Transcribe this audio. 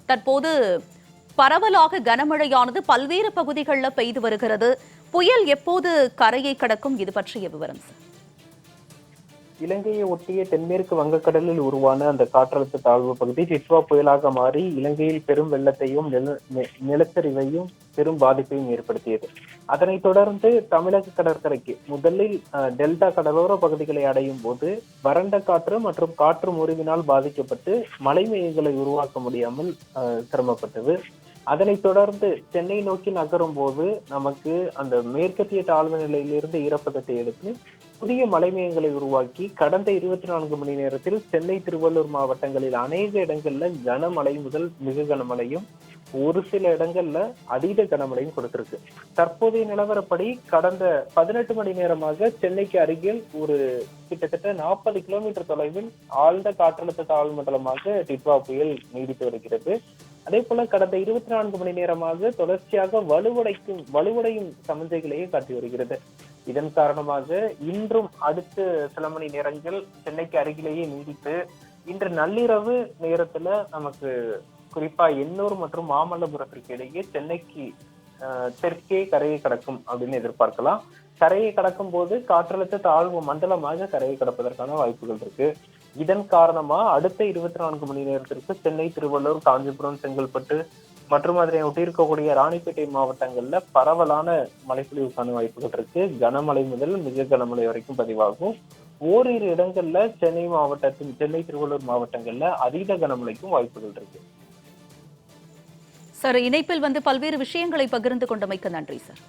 தற்போது பரவலாக கனமழையானது பல்வேறு பகுதிகளில் பெய்து வருகிறது. புயல் எப்போது கரையை கடக்கும்? இது பற்றிய விவரம் சார். இலங்கையை ஒட்டிய தென்மேற்கு வங்கக்கடலில் உருவான அந்த காற்றழுத்த தாழ்வு பகுதி டிட்வா புயலாக மாறி இலங்கையில் பெரும் வெள்ளத்தையும் நிலச்சரிவையும் பெரும் பாதிப்பையும் ஏற்படுத்தியது. அதனைத் தொடர்ந்து தமிழக கடற்கரைக்கு முதலில் டெல்டா கடலோர பகுதிகளை அடையும் போது வறண்ட காற்று மற்றும் காற்று முறிவினால் பாதிக்கப்பட்டு மழை மேகங்களை உருவாக்க முடியாமல் சிரமப்பட்டது. அதனைத் தொடர்ந்து சென்னை நோக்கி நகரும் போது நமக்கு அந்த மேற்கத்திய தாழ்வு நிலையிலிருந்து ஈரப்பதத்தை எடுத்து புதிய மலைமேகங்களை உருவாக்கி கடந்த 24 மணி நேரத்தில் சென்னை, திருவள்ளூர் மாவட்டங்களில் அநேக இடங்கள்ல கனமழை முதல் மிக கனமழையும், ஒரு சில இடங்கள்ல அதீத கனமழையும் கொடுத்திருக்கு. தற்போதைய நிலவரப்படி கடந்த 18 மணி நேரமாக சென்னைக்கு அருகில் ஒரு கிட்டத்தட்ட 40 கிலோமீட்டர் தொலைவில் ஆழ்ந்த காற்றழுத்த தாழ்வு மண்டலமாக டிட்வா புயல் நீடித்து வருகிறது. அதே போல கடந்த 24 மணி நேரமாக தொடர்ச்சியாக வலுவடையும் சமஞ்சைகளையே காட்டி வருகிறது. இதன் காரணமாக இன்றும் அடுத்த சில மணி நேரங்கள் சென்னைக்கு அருகிலேயே நீடித்து இன்று நள்ளிரவு நேரத்துல நமக்கு குறிப்பா எண்ணூர் மற்றும் மாமல்லபுரத்திற்கு இடையே சென்னைக்கு தெற்கே கரையை கடக்கும் அப்படின்னு எதிர்பார்க்கலாம். கரையை கடக்கும் போது காற்றழுத்த தாழ்வு மண்டலமாக கரையை கடப்பதற்கான வாய்ப்புகள் இருக்கு. இதன் காரணமா அடுத்த 24 மணி நேரத்திற்கு சென்னை, திருவள்ளூர், காஞ்சிபுரம், செங்கல்பட்டு மற்றும் அதனை ஒட்டியிருக்கக்கூடிய ராணிப்பேட்டை மாவட்டங்கள்ல பரவலான மழைப்பொழிவுக்கான வாய்ப்புகள் இருக்கு. கனமழை முதல் மிக கனமழை வரைக்கும் பதிவாகும். ஓரிரு இடங்கள்ல சென்னை, திருவள்ளூர் மாவட்டங்கள்ல அதீத கனமழைக்கும் வாய்ப்புகள் இருக்கு. சார், இணைப்பில் பல்வேறு விஷயங்களை பகிர்ந்து கொண்டமைக்கு நன்றி சார்.